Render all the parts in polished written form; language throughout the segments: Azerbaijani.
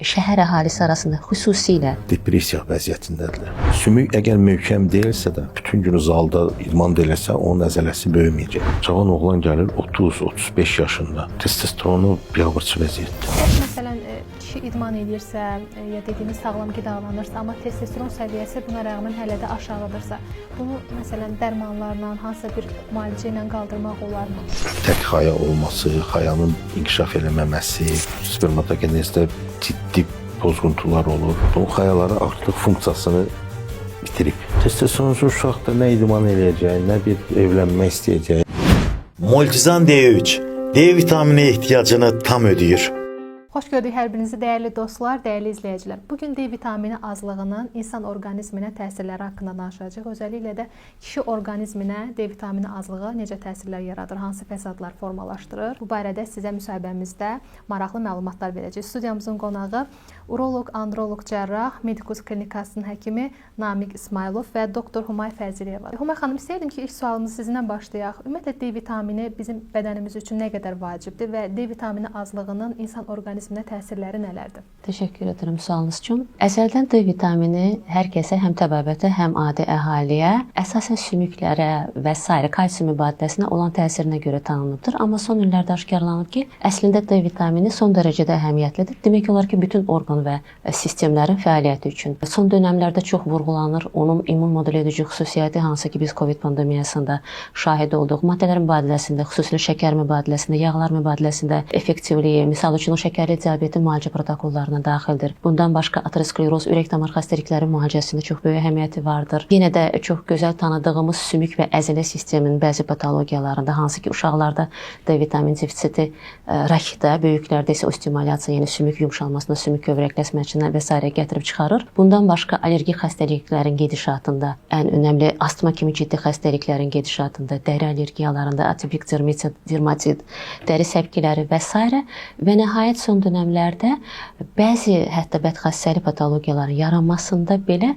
Şəhər əhalisi arasında xüsusilə depressiya vəziyyətindədirlər. Sümük əgər möhkəm deyilsə də, bütün gün zalda idman eləsə, onun əzələsi böyüməyəcək. Cavan oğlan gəlir 30-35 yaşında, testosteronu biabırçı vəziyyətdə. Məsələn, kişi idman edirsə, ya dediyimiz sağlam qidalanırsa, amma testosteron səviyyəsi buna rəğmən hələ də aşağıdırsa, bunu məsələn dərmanlarla, hansısa bir müalicə ilə qaldırmaq olarmı? Tək xaya olması, xayanın inkişaf eləməməsi, spermatogenezdə ciddi pozğuntular olur. Bu xayaları artıq funksiyasını bitirib. Testosteronsuz uşaqda nə idman eləyəcək, nə bir evlənmək istəyəcək. Multizan D3 D vitamini ehtiyacını tam ödəyir. Xoş gördük hər birinizi dəyərli dostlar, dəyərli izləyicilər. Bugün D vitamini azlığının insan orqanizminə təsirləri haqqında danışacağıq. Özəlliklə də kişi orqanizminə D vitamini azlığı necə təsirlər yaradır, hansı fəsadlar formalaşdırır. Bu barədə sizə müsahibəmizdə maraqlı məlumatlar verəcək. Studiyamızın qonağı uroloq, androloq cərrah, Medikus klinikasının həkimi Namiq İsmailov və doktor Humay Fəziliyeva. Humay xanım, istəyirdim ki, ilk sualımızı sizindən başlayaq. Ümumiyyətlə D vitamini bizim bədənimiz üçün nə qədər vacibdir və D vitamini azlığının insan orqanizminə təsirləri nələrdir? Təşəkkür edirəm sualınız üçün. Əzəldən D vitamini hər kəsə, həm təbabətə, həm adi əhaliyə, əsasən sümüklərə və s. kalsium mübadiləsinə olan təsirinə görə tanınıbdır. Amma son illərdə aşkarlanıb ki, əslində D vitamini son dərəcədə əhəmiyyətlidir. Demək olar ki, bütün orqan və sistemlərin fəaliyyəti üçün. Son dönəmlərdə çox vurğulanır onun immun modul edici xüsusiyyəti, hansı ki biz COVID pandemiyasında şahid olduq. Maddələr mübadiləsində, xüsusilə şəkər mübadiləsində, yağlar mübadiləsində effektivliyi, misal üçün o şəkərli diabetin müalicə protokollarına daxildir. Bundan başqa ateroskleroz, ürək damar xəstəlikləri müalicəsində çox böyük əhəmiyyəti vardır. Yenə də çox gözəl tanıdığımız sümük və əzələ sisteminin bəzi patologiyalarında, hansı ki uşaqlarda D vitamin defisiti, rəkdə, böyüklərdə isə osteomalyasiya, yəni sümük yumşalmasına, sümük kövrəkləşməsinə və s. gətirib çıxarır. Bundan başqa allergik xəstəliklərin gedişatında, ən önəmli astma kimi ciddi xəstəliklərin gedişatında, dəri allergiyalarında, atipik dermatit, dəri səpkiləri və s. və nəhayət son dönəmlərdə bəzi hətta bədxassəli patologiyaların yaranmasında belə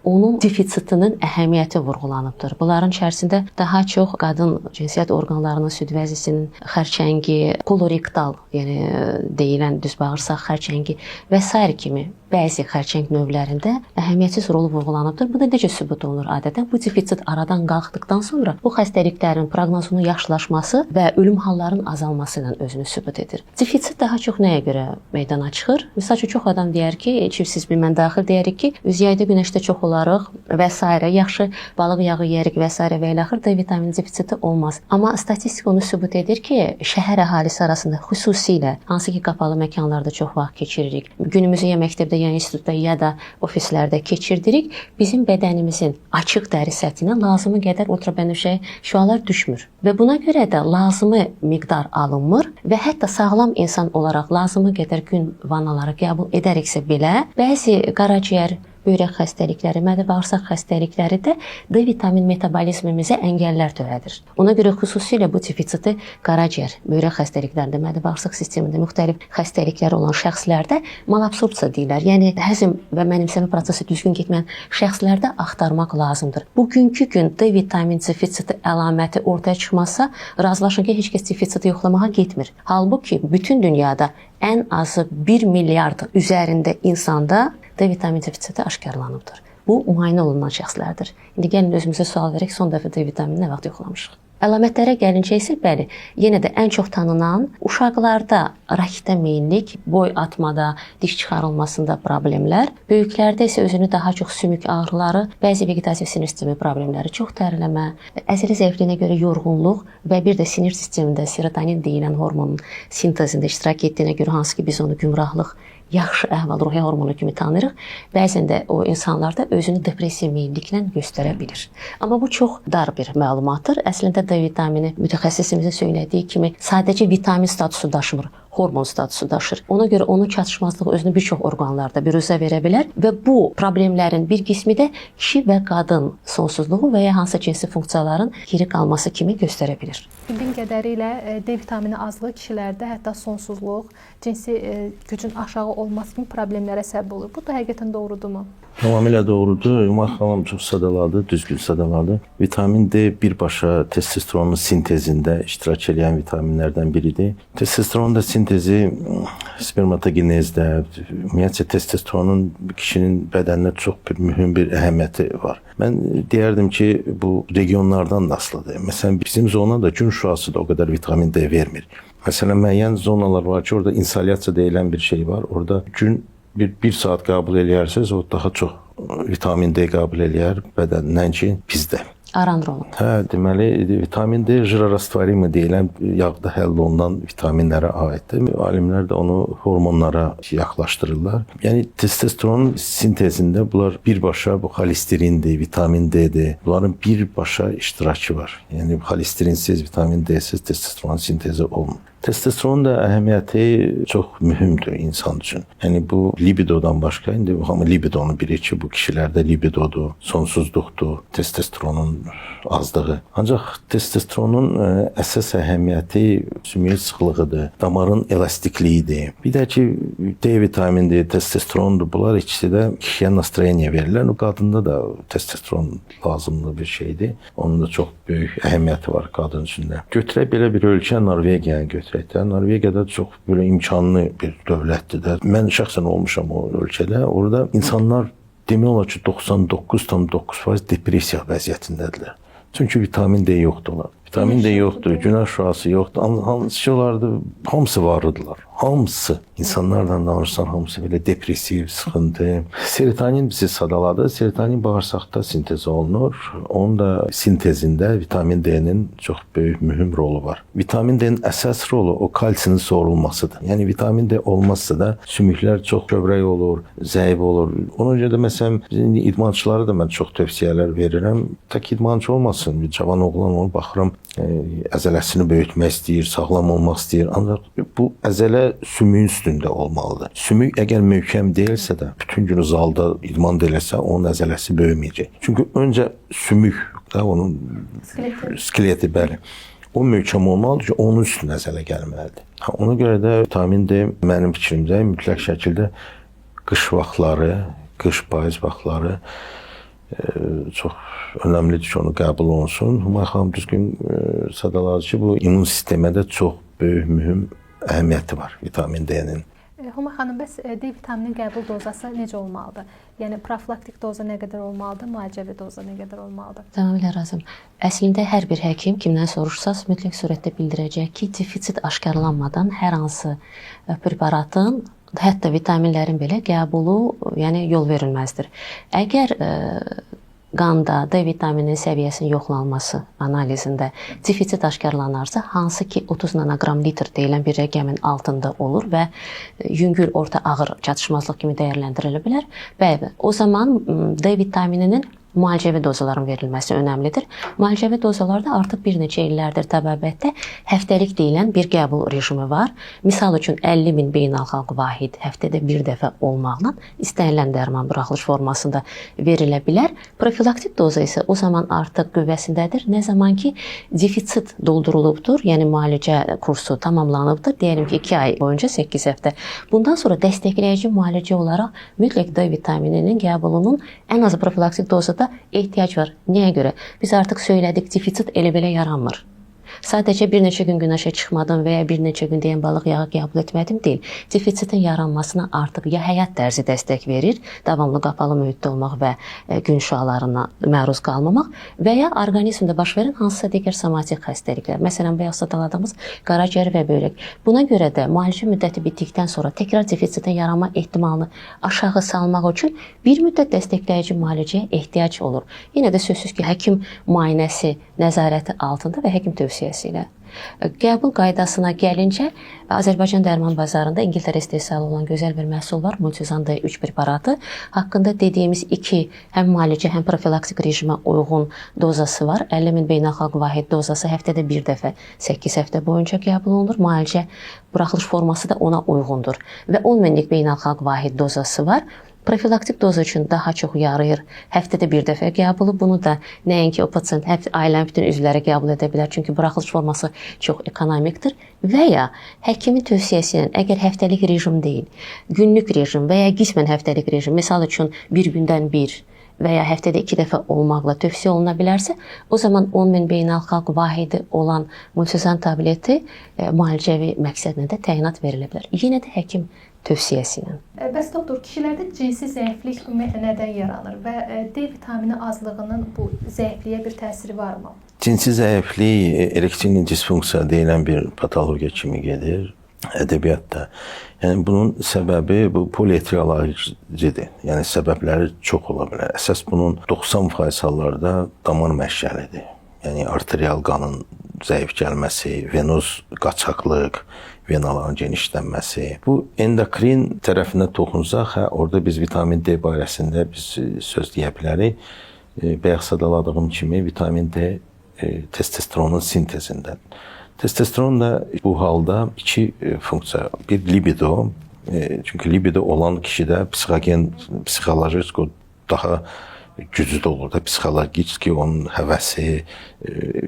onun defisitinin əhəmiyyəti vurğulanıbdır. Bunların içərisində daha çox qadın cinsiyyət orqanlarının süd vəzisinin xərçəngi, kolorektal, yəni deyilən düz bağırsaq xərçəngi və s. kimi bəzi xərçəng növlərində əhəmiyyətsiz rolu vurğulanıbdır. Bu da necə sübut olunur adətən? Bu defisit aradan qalxdıqdan sonra bu xəstəliklərin proqnozunun yaxşılaşması və ölüm hallarının azalması ilə özünü sübut edir. Defisit daha çox nəyə görə meydana çıxır? Məsəl üçün çox adam deyər ki, çivsiz bir mən daxil deyərik ki, biz yayda günəşdə çox olarıq və s. yaxşı balıq yağı yeyirik və s. və ilə axır D vitamini defisiti olmaz. Amma statistika onu sübut edir ki, şəhər əhalisi arasında xüsusilə hansı ki qapalı məkanlarda çox vaxt keçiririk. Günümüzü ya məktəbdə, ya institutda, ya da ofislərdə keçirdirik. Bizim bədənimizin açıq dəri səthinə lazımı qədər ultrabənövşəyi şüalar düşmür. Və buna görə də lazımı miqdar alınmır və hətta sağlam insan olaraq lazımı qədər gün vanaları qəbul edəriksə belə, bəzi qaraciyər, böyrək xəstəlikləri, mədə-bağırsaq xəstəlikləri də D vitamin metabolizmimizə əngəllər törədir. Ona görə xüsusilə bu defisiti qaraciyər, böyrək xəstəliklərində, mədə-bağırsaq sistemində müxtəlif xəstəlikləri olan şəxslərdə malabsorpsiya deyirlər. Yəni həzm və mənimsəmə prosesi düzgün getməyən şəxslərdə axtarmaq lazımdır. Bugünkü gün D vitamin defisiti əlaməti ortaya çıxmasa, razılaşın ki, heç kəs defisiti yoxlamağa getmir. Halbuki bütün dünyada ən azı 1 milyard üzərində insanda D vitamin defisiti aşkarlanıbdır. Bu, müayinə olunan şəxslərdir. İndi gəlin özümüzə sual verək, son dəfə D vitamini nə vaxt yoxlamışıq? Əlamətlərə gəlincə isə, bəli, yenə də ən çox tanınan uşaqlarda rakitə meyillik, boy atmada, diş çıxarılmasında problemlər, böyüklərdə isə özünü daha çox sümük ağrıları, bəzi vegetasiya sinir sistemi problemləri, çox tərləmə, əzələ zəifliyinə görə yorğunluq və bir də sinir sistemində serotonin deyilən hormonun sintezində iştirak etdiyinə görə, hansı ki biz onu gümrahlıq, yaxşı əhval-ruhiyyə hormonu kimi tanırıq. Bəzən də o insanlarda özünü depressiya meyilliklə göstərə bilir. Amma bu çox dar bir məlumatdır. Əslində D vitamini mütəxəssisimizin söylədiyi kimi sadəcə vitamin statusu daşımır, hormon statusu daşır. Ona görə onun çatışmazlığı özünü bir çox orqanlarda biruzə verə bilər və bu problemlərin bir qismi də kişi və qadın sonsuzluğu və ya hansı cinsi funksiyaların geri qalması kimi göstərə bilir. Bildiyim qədərilə D vitamini azlığı kişilərdə hətta sonsuzluq, cinsi gücün aşağı olması kimi problemlərə səbəb olur. Bu da həqiqətən doğrudurmu? Tamamilə doğrudur. Ümar xanım çox sadaladı, düzgün sadaladı. Vitamin D birbaşa testosteronun sintezində iştirak edən vitaminlərdən biridir. Testosteron da sintezi spermatogenezdə, ümumiyyətcə testosteronun kişinin bədəninə çox mühüm bir əhəmiyyəti var. Mən deyərdim ki, bu regionlardan da asılıdır. Məsələn, bizim zona da gün şüası da o qədər vitamin D vermir. Məsələn, müəyyən zonalar var ki, orada insolyasiya deyilən bir şey var. Orada gün bir saat qəbul eləyərsiniz, o daha çox vitamin D qəbul eləyər bədəndən ki, bizdə. Arandron. Hə, deməli vitamin D jirorastvarimi deyilən yağda həll olunan vitaminlərə aiddir. Alimlər də onu hormonlara yaxlaşdırırlar. Yəni testosteron sintezində bunlar birbaşa bu xolesterindir, vitamin D-dir. Bunların birbaşa iştirakı var. Yəni xolesterinsiz, vitamin D-siz testosteron sintezi olmur. Testosteronun da əhəmiyyəti çox mühümdür insan üçün. Yəni bu libidodan başqa, indi hamı libidonu bilir ki, bu kişilərdə libidodur, sonsuzluqdur, testosteronun azlığı. Ancaq testosteronun əsas əhəmiyyəti sümük sıxlığıdır, damarın elastikliyidir. Bir də ki, D vitaminidir, testosterondur. Bunlar ikisi də kişiyə nastroyeniya verirlər. O qadında da testosteron lazımlı bir şeydir. Onun da çox böyük əhəmiyyəti var qadın üçündə. Götürək belə bir ölkə Norvegiyanı götürək. Norvegiyada çox böyle imkanlı bir dövlətdir də. Mən şəxsən olmuşam o ölkədə. Orada insanlar demək olar ki 99,9% depressiya vəziyyətindədirlər. Çünki vitamin D yoxdur onlar. Vitamin D yoxdur, günəş şüası yoxdur. Hansı ki onlarda hamısı varıdırlar. Hamısı. İnsanlarla danışsan hamısı belə depressiv, sıxıntı. Serotonin bizi sadaladı. Serotonin bağırsaqda sintez olunur. Onun da sintezində vitamin D-nin çox böyük mühüm rolu var. Vitamin D-nin əsas rolu o kalsinin sorulmasıdır. Yəni vitamin D olmazsa da sümüklər çox kövrək olur, zəif olur. Ona görə də məsələn bizim idmançılara da mən çox tövsiyələr verirəm. Tək idmançı olmasın, bir cavan oğlan olur, baxıram əzələsini böyütmək istəyir, sağlam olmaq istəyir. Ancaq bu əzələ sümüyün üstündə olmalıdır. Sümük əgər möhkəm deyilsə də, bütün gün zalda idman eləsə, onun əzələsi böyüməyəcək. Çünki öncə sümük da onun skeleti bəli. O möhkəm olmalıdır ki, onun üstünə əzələ gəlməlidir. Ona görə də vitamin D mənim fikrimdə mütləq şəkildə qış vaxtları, qış payız vaxtları çox önəmlidir ki, onu qəbul olunsun. Hümay xanım düzgün sadaladı ki, bu immun sistemə də çox böyük mühüm əhəmiyyəti var vitamin D-nin. Hümay xanım, bəs D vitaminin qəbul dozası necə olmalıdır? Yəni profilaktik doza nə qədər olmalıdır, müalicəvi doza nə qədər olmalıdır? Tamamilə razıyam. Əslində hər bir həkim kimdən soruşsaz mütləq surətdə bildirəcək ki, defisit aşkarlanmadan hər hansı preparatın, hətta vitaminlərin belə qəbulu, yəni yol verilməzdir. Əgər qanda D vitaminin səviyyəsinin yoxlanması analizində defisit aşkarlanarsa, hansı ki 30 nanoqram litr deyilən bir rəqəmin altında olur və yüngül, orta, ağır çatışmazlıq kimi dəyərləndirilə bilər. Bəli, o zaman D vitamininin müalicəvi dozaların verilməsi önəmlidir. Müalicəvi dozalarda artıq bir neçə illərdir təbabətdə həftəlik deyilən bir qəbul rejimi var. Misal üçün 50.000 beynəlxalq vahid həftədə bir dəfə olmaqla istənilən dərman buraxılış formasında verilə bilər. Profilaktik doza isə o zaman artıq qüvvəsindədir. Nə zaman ki defisit doldurulubdur, yəni müalicə kursu tamamlanıbdır, deyəlim ki 2 ay boyunca 8 həftə. Bundan sonra dəstəkləyici müalicə olaraq mütləq D vitamininin qəbulunun ən azı profilaktik dozada ehtiyac var. Niyə görə? Biz artıq söylədik, defisit elə-belə yaranmır. Sadəcə bir neçə gün günəşə çıxmadım və ya bir neçə gün deyən balıq yağı qəbul etmədim deyil. Defisitin yaranmasına artıq ya həyat tərzi dəstək verir, davamlı qapalı mühitdə olmaq və gün şüalarına məruz qalmamaq və ya orqanizmdə baş verən hansısa digər somatik xəstəliklər. Məsələn, bəyaz sadaladığımız qaraciyər və böyrək. Buna görə də müalicə müddəti bitdikdən sonra təkrar defisitin yaranma ehtimalını aşağı salmaq üçün bir müddət dəstəkləyici müalicəyə ehtiyac olur. Yenə də sözsüz ki, həkim müayinəsi, nəzarəti altında və həkim tövsiyəsi ilə. Qəbul qaydasına gəlincə, Azərbaycan dərman bazarında İngiltərə istehsalı olan gözəl bir məhsul var, Multizan D3 preparatı. Haqqında dediyimiz 2 həm müalicə, həm profilaktik rejimə uyğun dozası var. 50.000 beynəlxalq vahid dozası həftədə bir dəfə 8 həftə boyunca qəbul olunur. Müalicə buraxılış forması da ona uyğundur. Və 10.000-lik beynəlxalq vahid dozası var. Profilaktik doza üçün daha çox yarayır. Həftədə bir dəfə qəbulu. Bunu da nəinki o pasient, ailənin bütün üzvləri qəbul edə bilər. Çünki buraxılış forması çox ekonomikdir. Və ya həkimin tövsiyəsi ilə əgər həftəlik rejim deyil, günlük rejim və ya qismən həftəlik rejim, misal üçün bir gündən bir və ya həftədə 2 dəfə olmaqla tövsiyə oluna bilərsə, o zaman 10.000 beynəlxalq vahidi olan multizan tableti müalicəvi məqsədlə də təyinat verilə bilər. Yenə də həkim tövsiyəsi ilə. Bəs doktor, kişilərdə cinsi zəiflik ümumiyyətlə nədən yaranır və D vitamini azlığının bu zəifliyə bir təsiri varmı? Cinsi zəiflik erektil disfunksiya deyilən bir patologiya kimi gedir ədəbiyyatda. Yəni bunun səbəbi bu polietriolojidir. Yəni səbəbləri çox ola bilər. Əsas bunun 90% hallarda damar məşğəlidir. Yəni arterial qanın zəif gəlməsi, venoz qaçaqlıq, venaların genişlənməsi. Bu endokrin tərəfinə toxunsaq, orada biz vitamin D barəsində biz söz deyə bilərik. Bayaq sadaladığım kimi vitamin D testosteronun sintezindədir. Testosteron da bu halda iki funksiya, bir libido, çünki libido olan kişidə psixolojik daha güclü olur da, psixologik ki onun həvəsi,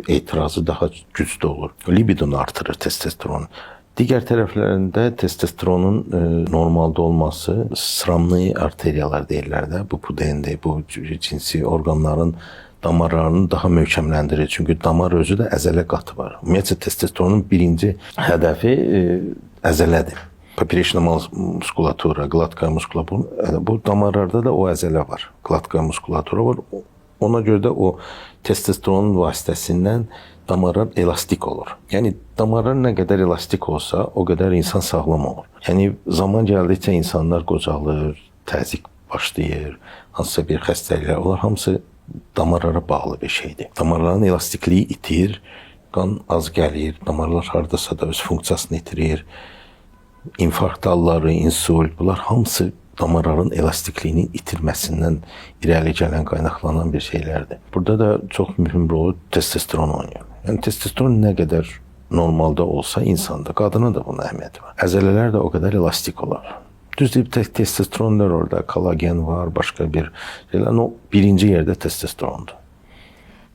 etirazı daha güclü olur. Libidonu artırır testosteron. Digər tərəflərində testosteronun normalda olması sıramlı arteriyalar deyirlər də, bu pudendi, bu cinsi orqanların damarlarını daha möhkəmləndirir. Çünki damar özü də əzələ qatı var. Ümumiyyətlə testosteronun birinci hədəfi əzələdir. Poprečna muskulatura, qlatkaya muskulatura, bu damarlarda da o əzələ var. Qlatkaya muskulatura var. Ona görə də o testosteronun vasitəsindən damarlar elastik olur. Yəni damarlar nə qədər elastik olsa, o qədər insan sağlam olur. Yəni zaman gəldikcə insanlar qocalır, təzyiq başlayır, hansısa bir xəstəliklər, onlar hamısı damarlara bağlı bir şeydir. Damarların elastikliyi itir, qan az gəlir, damarlar hardasa da öz funksiyasını itirir. İnfarkt halları, insult, bunlar hamısı damarların elastikliğinin itirməsindən irəli gələn, qaynaqlanan bir şeylərdir. Burada da çox mühüm rol testosteron oynayır. Yəni testosteron nə qədər normalda olsa insanda, qadına da bunun əhəmiyyəti var. Əzələlər də o qədər elastik olar. Düzdür, testosteronlar orada, kollagen var, başqa bir şeylər. O birinci yerdə testosterondur.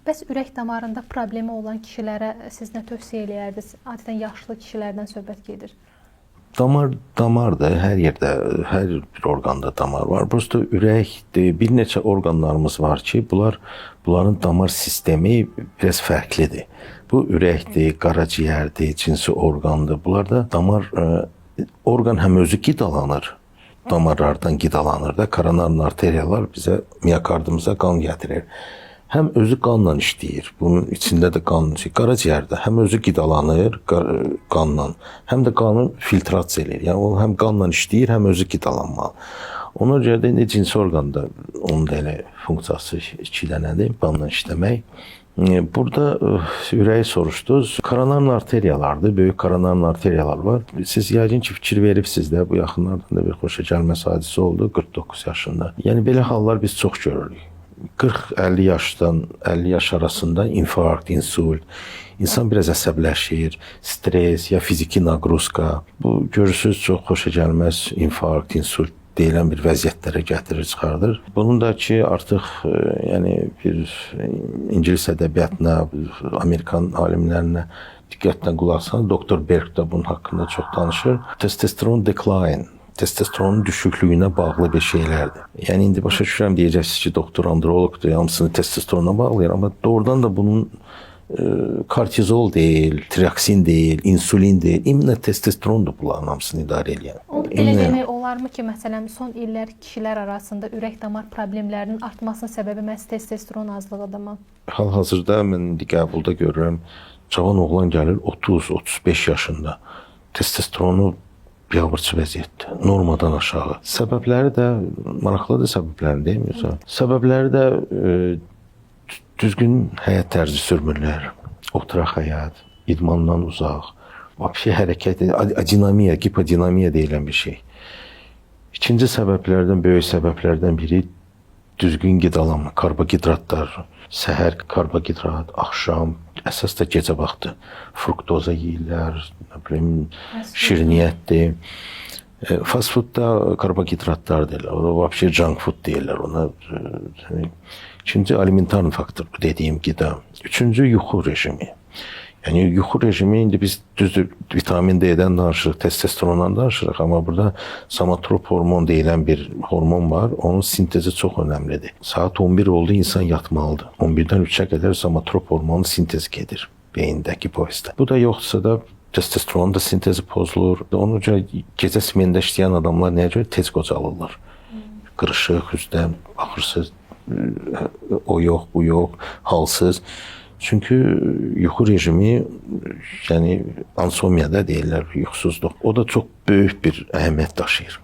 Bəs ürək damarında problemi olan kişilərə siz nə tövsiyə eləyərdiniz? Adətən yaşlı kişilərdən söhbət gedir. Damardır, hər yerdə, hər bir orqanda damar var. Prosta ürəkdir, bir neçə orqanlarımız var ki, bunların damar sistemi biraz fərqlidir. Bu ürəkdir, qaraciyərdir, cinsi orqandır. Bunlarda damar orqan həm özü qidalanır, damarlardan qidalanır da, koronar arteriyalar bizə miokardımıza qan gətirir. Həm özü qanla işləyir. Bunun içində də qan, qaraciyərdə həm özü qidalanır qanla, həm də qanı filtrasiya edir. Yəni o həm qanla işləyir, həm özü qidalanmalı. Ona görə də cinsi orqanda onun da elə funksiyası 2 dənədir, qanla işləmək. Burada ürəyi soruşdunuz. Koronar arteriyalardır, böyük koronar arteriyalar var. Siz yəqin ki, fikir veribsiniz də, bu yaxınlardan da bir xoşagəlməz hadisi oldu 49 yaşında. Yəni belə hallar biz çox görürük. 40-50 yaşdan 50 yaş arasında infarkt, insult, insan biraz əsəbləşir, stres ya fiziki naqruzka. Bu görürsünüz çox xoşagəlməz infarkt, insult deyilən bir vəziyyətlərə gətirir, çıxardır. Bunun da ki, artıq yəni bir İngilis ədəbiyyatına, Amerikan alimlərinə diqqətlə qulaq asın. Doktor Berg də bunun haqqında çox danışır. Testosteron decline, testosteronun düşüklüyünə bağlı bir şeylərdir. Yəni indi başa düşürəm, deyəcəksiniz ki, doktor andrologdur, hamısını testosterona bağlayır, amma doğrudan da bunun kortizol deyil, triaksin deyil, insulin deyil, imенно testosterondur bunların hamısını idarə edən. Elə demək olarmı ki, məsələn, son illər kişilər arasında ürək damar problemlərinin artmasının səbəbi məhz testosteron azlığıdırmı? Hal-hazırda mən indi qəbulda görürəm, cavan oğlan gəlir 30-35 yaşında. Testosteronu biabırçı vəziyyətdə, normadan aşağı. Səbəbləri də, maraqlıdır səbəblərini deymirsən. Səbəbləri də düzgün həyat tərzi sürmürlər, oturaq həyat, idmandan uzaq, vəbşi hərəkət, adinamiya, hipodinamiya deyilən bir şey. İkinci səbəblərdən, böyük səbəblərdən biri düzgün qidalanma, karbohidratlar, səhər karbohidrat, axşam, əsas da gecə vaxtı fruktoza yeyirlər, şirniyyətdir. Fast foodda karbohidratlar deyirlər. O vəbşə junk food deyirlər ona. İkinci alimentarный faktor bu dediyim qida. Üçüncü yuxu rejimi. Yəni yuxu rejimi indi biz düzdür vitamin D-dən danışırıq, testosterondan danışırıq, amma burada somatrop hormon deyilən bir hormon var. Onun sintezi çox önəmlidir. Saat 11 oldu, insan yatmalıdır. 11-dən 3-ə qədər somatrop hormonu sintez gedir beyindəki hipofizdə. Bu da yoxsa da testosteronun da sintezi pozulur. Ona görə gecə smenində işləyən adamlar nəyə görə tez qocalırlar? Qırışıq, üzdən baxırsınız, o yox, bu yox, halsız. Çünki yuxu rejimi, yəni ansomiyada deyirlər, yuxusuzluq. O da çox böyük bir əhəmiyyət daşıyır.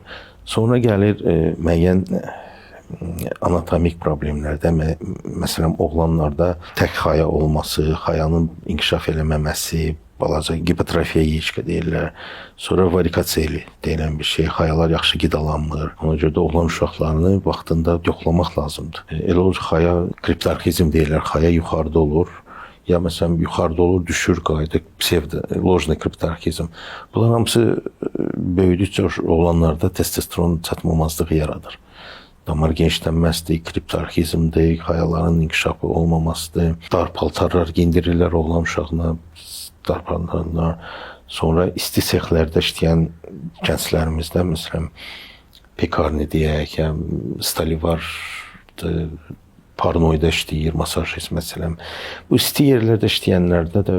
Sonra gəlir müəyyən anatomik problemlərdə, məsələn, oğlanlarda tək xaya olması, xayanın inkişaf eləməməsi, balaca hipotrofiya yeyişkə deyirlər. Sonra varikoseli deyilən bir şey, xayalar yaxşı qidalanmır. Ona görə də oğlan uşaqlarını vaxtında yoxlamaq lazımdır. Elə olur xaya kriptarxizm deyirlər, xaya yuxarıda olur. Ya məsələn yuxarıda olur, düşür, qayıdır, lojna kriptarxizm. Bunlar hamısı böyüdükcə oğlanlarda testosteron çatmamazlığı yaradır. Damar genişlənməsidir, kriptarxizmdir, xayaların inkişafı olmamasıdır. Dar paltarlar giyindirirlər oğlan uşağına, dar paltarlar. Sonra isti sexlərdə işləyən gənclərimizdə, məsələn, pekarni deyək, stalivar, paranoida işləyir, masajist məsələn. Bu isti yerlərdə işləyənlərdə də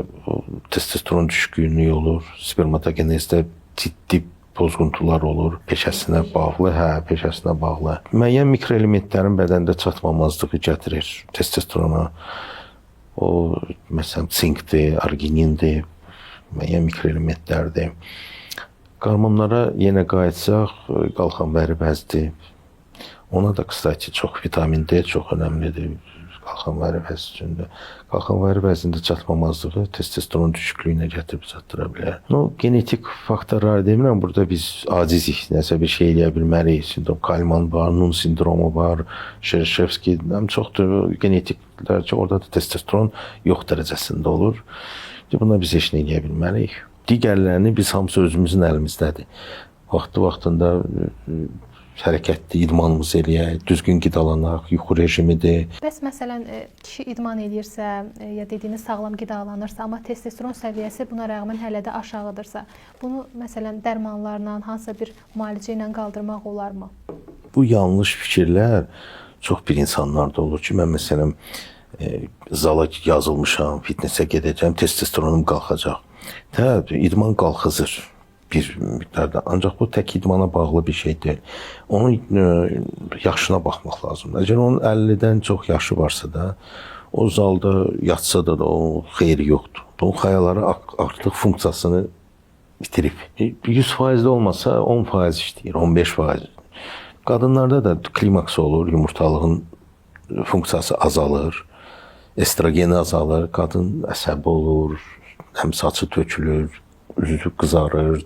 testosteron düşkünlüyü olur, spermatogenezdə ciddi pozğuntular olur, peşəsinə bağlı, peşəsinə bağlı. Müəyyən mikroelementlərin bədəndə çatmamazlığı gətirir testosterona. O, məsələn, sinkdir, arginindir, müəyyən mikroelementlərdir. Hormonlara yenə qayıtsaq, qalxanbəri bəzdir. Ona da kısaca çox vitamin D çox önəmlidir qalxanvari bəz üçündə. Qalxanvari bəzində çatmamazlığı testosteron düşüklüyünə gətirib çatdıra bilər. Genetik faktorlar demirəm, burada biz acizik, nəsə bir şey eləyə bilməliyik. Sindrom Kalman var, Nun sindromu var, Shershevski, çoxdur genetiklər ki, orada da testosteron yox dərəcəsində olur. Buna biz heç nə eləyə bilməliyik. Digərlərini biz hamısı özümüzün əlimizdədir. Vaxtında hərəkətli idmanımızı eləyək, düzgün qidalanaq, yuxu rejimidir. Bəs məsələn, kişi idman edirsə, ya dediyiniz sağlam qidalanırsa, amma testosteron səviyyəsi buna rəğmən hələ də aşağıdırsa, bunu məsələn dərmanlarla, hansısa bir müalicə ilə qaldırmaq olarmı? Bu yanlış fikirlər çox bir insanlarda olur ki, mən məsələn zala yazılmışam, fitnessə gedəcəm, testosteronum qalxacaq. İdman qalxızır bir miqdarda. Ancaq bu tək idmana bağlı bir şey deyil. Onun yaşına baxmaq lazımdır. Əgər onun 50-dən çox yaşı varsa da, o zalda yatsa da o xeyri yoxdur. Onun xayaları artıq funksiyasını bitirib. 100% də olmasa 10% işləyir, 15%. Qadınlarda da klimaks olur, yumurtalığın funksiyası azalır, estrogeni azalır, qadın əsəbi olur, həm saçı tökülür, üzü qızarır,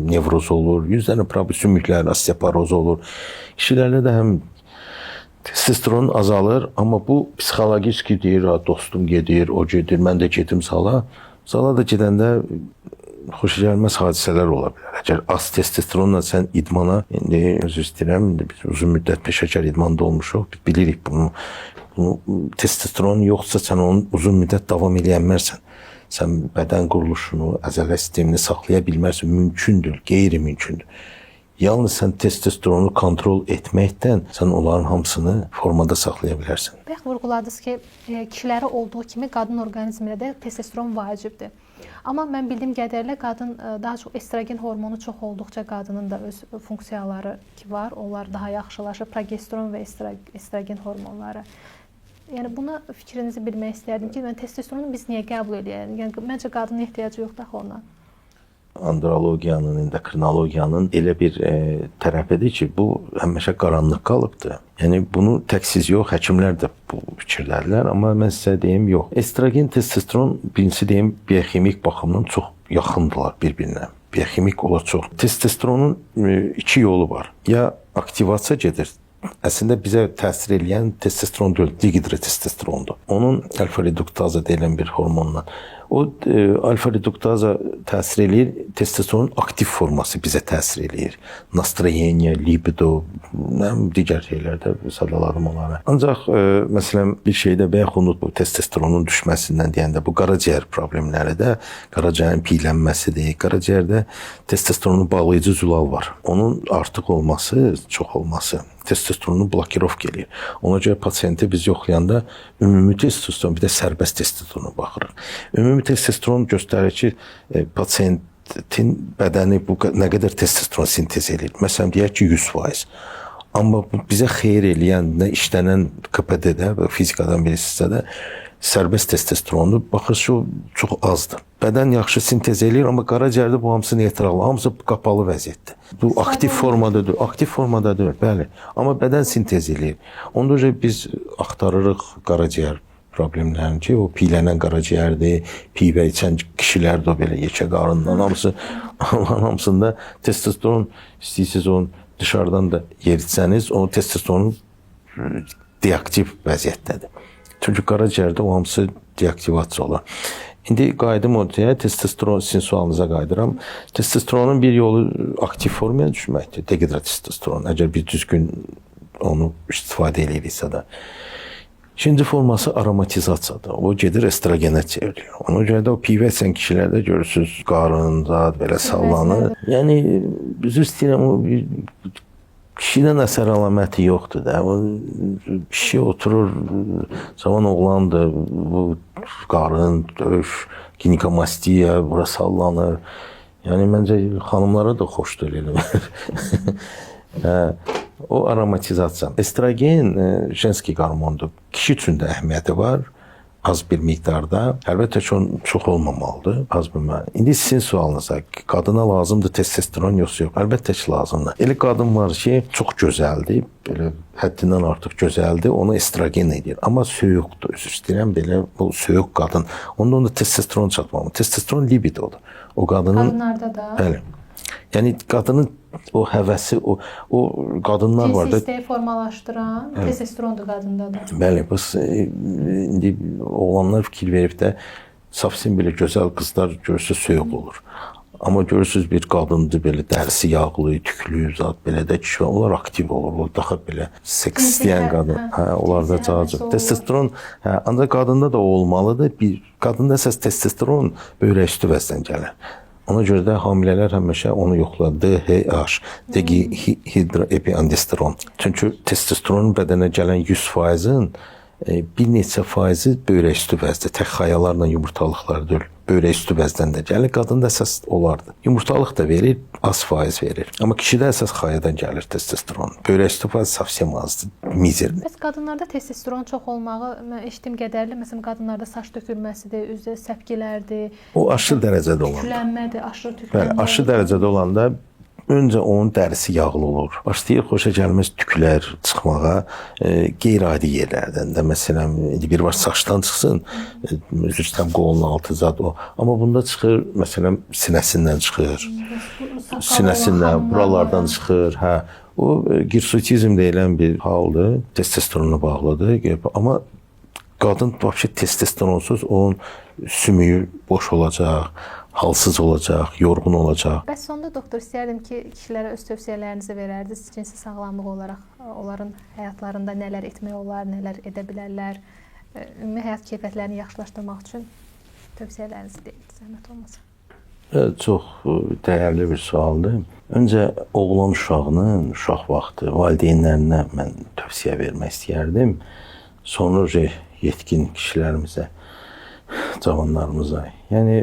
nevroz olur, 100 dənə problem, sümüklər, osteoporoz olur. Kişilərdə də həm testosteron azalır, amma bu psixologik deyir, dostum gedir, o gedir, mən də gedim zala. Zala da gedəndə xoşagəlməz hadisələr ola bilər. Əgər az testosteronla sən idmana, indi özür istəyirəm, biz uzun müddət peşəkar idmanda olmuşuq, biz bilirik bunu. Testosteron yoxsa sən onu uzun müddət davam eləyənmərsən. Sən bədən quruluşunu, əzələ sistemini saxlaya bilmərsən, mümkündür, qeyri-mümkündür. Yalnız sən testosteronu kontrol etməkdən sən onların hamısını formada saxlaya bilərsən. Bayaq vurğuladınız ki, kişilərə olduğu kimi qadın orqanizmində də testosteron vacibdir. Amma mən bildiyim qədərlə qadın daha çox estrogen hormonu çox olduqca qadının da öz funksiyaları ki var, onlar daha yaxşılaşır, progesteron və estrogen hormonları. Yəni buna fikrinizi bilmək istərdim ki, testosteronu biz niyə qəbul edək? Yəni məncə qadının ehtiyacı yoxdur axı ona. Andrologiyanın, endokrinologiyanın elə bir tərəfidir ki, bu həmişə qaranlıq qalıbdır. Yəni bunu tək siz yox, həkimlər də bu fikirdədirlər, amma mən sizə deyim, yox. Estrogen, testosteron birincisi deyim, bioximik baxımdan çox yaxındılar bir-birinə. Bioximik olar çox. Testosteronun iki yolu var. Ya aktivasiya gedir. Əslində bizə təsir edən testosteron deyil, dihidrotestosterondur. Onun alfa-reduktaza deyilən bir hormonla. O alfa reduktaza təsir eləyir, testosteronun aktiv forması bizə təsir eləyir. Nastrayeniya, libido, digər şeylərdə sadaladım onları. Ancaq məsələn bir şeydə bayaq unut bu testosteronun düşməsindən deyəndə bu qaraciyər problemləri də qaraciyərin piylənməsidir. Qaraciyərdə testosteronu bağlayıcı zülal var. Onun artıq olması, çox olması testosteronu blokirovka eləyir. Ona görə pasiyenti biz yoxlayanda ümumi testosteron, bir də sərbəst testosterona baxırıq. Ümumi testosteron göstərir ki, pasiyentin bədəni nə qədər testosteron sintez edir. Məsələn, deyək ki, 100%. Amma bizə xeyir eləyən, nə işlənən KPD-də və fizikadan bilirsinizsə də sərbəst testosterondur. Baxırsınız, o çox azdır. Bədən yaxşı sintez eləyir, amma qaraciyərdə bu hamısı neytral, hamısı qapalı vəziyyətdə. Bu aktiv formadadır, aktiv formadadır, bəli. Amma bədən sintez eləyir. Onda biz axtarırıq qaraciyər problemlərini ki, o piylənən qaraciyərdir, pivə içən kişilər də belə yekə qarından, hamısında testosteron istəyirsiniz onu dışarıdan da yeritsəniz, o testosteron deaktiv vəziyyətdədir. Çünki qaraciyərdə o hamısı deaktivasiya olur. İndi qayıdım ortaya, testosteron sizin sualınıza qayıdıram. Testosteronun bir yolu aktiv formaya düşməkdir, dehidrotestosteron. Əgər bir düzgün onu istifadə ediriksə də. İkinci forması aromatizasiyadır. O gedir estrogenə çevrilir. Ona görə də o pivə içən kişilərdə görürsünüz, qarın, zad belə sallanır. Yəni, üzr istəyirəm, o kişidən əsər əlaməti yoxdur da. Kişi oturur, cavan oğlandır, bu qarın, döş, ginekamastiya, bura sallanır. Yəni, məncə xanımlara da xoşdur elə. O aromatizasiya. Estrogen jenski hormondur. Kişi üçün də əhəmiyyəti var. Az bir miqdarda. Əlbəttə ki, çox olmamalıdır. Az bir məqdarda. İndi sizin sualınıza, qadına lazımdır testosteron yoxsa yox? Əlbəttə ki, lazımdır. Elə qadın var ki, çox gözəldir, belə həddindən artıq gözəldir, onu estrogen edir. Amma söyüqdur. Üzr istəyirəm, belə bu söyüq qadın. Onda testosteron çatmalıdır. Testosteron libidodur. O qadının... Qadınlarda da? Bəli. Yəni, qadının o həvəsi, o qadınlar var da... Cinsi istəyi formalaşdıran testosterondur qadında da. Bəli, indi oğlanlar fikir verib də safsin belə gözəl qızlar görürsünüz söyüq olur. Amma görürsünüz bir qadındır belə dərisi yağlı, tüklü, zat belə də kişi, onlar aktiv olur. O daha belə seks istəyən qadın. Hə, onlarda cacıq. Testosteron, hə, ancaq qadında da olmalıdır. Bir qadında əsas testosteron böyrək üstü vəzdən gəlir. Ona görə də hamilələr həmişə onu yoxlar. DHH, dehidroepiandrosteron. Çünki testosteronun bədənə gələn 100%-in bir neçə faizi böyrək üstü vəzdə, tək xayalarla yumurtalıqlar deyil. Böyrək üstü vəzdən də gəlir. Qadında əsas olardı. Yumurtalıq da verir, az faiz verir. Amma kişidə əsas xayadan gəlir testosteron. Böyrək üstü faiz savsiyəm azdır, mizerdir. Bəs qadınlarda testosteron çox olmağı, mən eşitdim qədərli, məsələn, qadınlarda saç tökülməsidir, üzdə səpkilərdir. O aşırı dərəcədə olanda. Tüklənmədir, aşırı tüklənmədir. Bəli, aşırı dərəcədə olanda öncə onun dərisi yağlı olur. Başlayır xoşagəlməz tüklər çıxmağa qeyri-adi yerlərdən də. Məsələn, bir var saçdan çıxsın, üzrdən qolunun altı zad o. Amma bunda çıxır, məsələn, sinəsindən çıxır. Sinəsindən, buralardan çıxır. Hə. O girsutizm deyilən bir haldır. Testosterona bağlıdır. Amma qadın vəbşə testosteronsuz onun sümüyü boş olacaq, halsız olacaq, yorğun olacaq. Bəs sonda doktor istəyərdim ki, kişilərə öz tövsiyələrinizi verərdiniz. Cinsi sağlamlıq olaraq onların həyatlarında nələr etmək olar, nələr edə bilərlər, ümumi həyat keyfiyyətlərini yaxşılaşdırmaq üçün tövsiyələrinizi deyin, zəhmət olmasa. Çox dəyərli bir sualdır. Öncə oğlan uşağının uşaq vaxtı valideynlərinə mən tövsiyə vermək istəyərdim. Sonra yetkin kişilərimizə, cavanlarımıza. Yəni,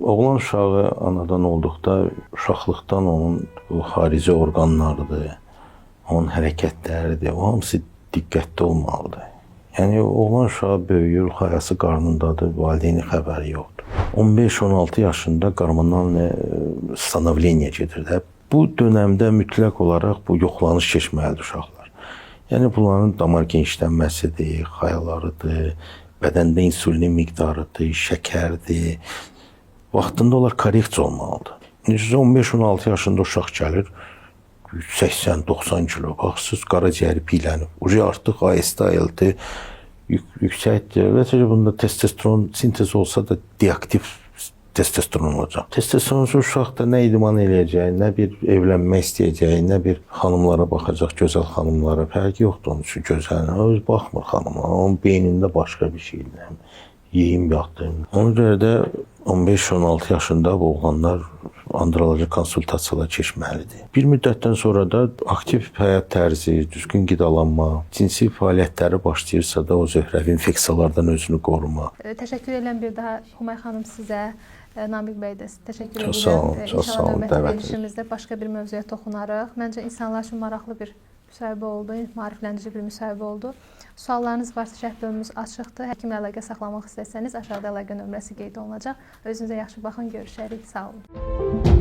oğlan uşağı anadan olduqda uşaqlıqdan onun bu xarici orqanlarıdır, onun hərəkətləridir, o hamısı diqqətli olmalıdır. Yəni, oğlan uşağı böyüyür, xayası qarnındadır, valideyni xəbəri yoxdur. 15-16 yaşında hormonal stanovleniya gedir də. Bu dönəmdə mütləq olaraq bu yoxlanış keçməlidir uşaqlar. Yəni, bunların damar genişlənməsidir, xayalarıdır, bədəndə insulinin miqdarıdır, şəkərdir. Vaxtında onlar korreksiya olmalıdır. 15-16 yaşında uşaq gəlir, 80-90 kilo, baxsız, qaraciyəri piylənib. Ucu artıq AST, ALT yüksəkdir. Sadəcə bunda testosteron sintezi olsa da deaktiv testosteron olacaq. Testosteronsuz uşaqda nə idman eləyəcək, nə bir evlənmək istəyəcək, nə bir xanımlara baxacaq, gözəl xanımlara. Fərqi yoxdur onun üçün gözəl. Öz baxmır xanıma. Onun beynində başqa bir şeydir. Yeyim yatdım. Ona görə də 15-16 yaşında bu oğlanlar androloji konsultasiyalara keçməlidir. Bir müddətdən sonra da aktiv həyat tərzi, düzgün qidalanma, cinsi fəaliyyətləri başlayırsa da o zöhrəvi infeksiyalardan özünü qoruma. Təşəkkür edirəm bir daha Humay xanım sizə. Namiq bəy də təşəkkür edirəm. Çox sağ olun, çox sağ olun. İnşallah verilişimizdə başqa bir mövzuya toxunarıq. Məncə insanlar üçün maraqlı bir müsahibə oldu, maarifləndirici bir müsahibə oldu. Suallarınız varsa cəhd bölümümüz açıqdır. Həkimlə əlaqə saxlamaq istəsəniz aşağıda əlaqə nömrəsi qeyd olunacaq. Özünüzə yaxşı baxın, görüşərik. Sağ olun.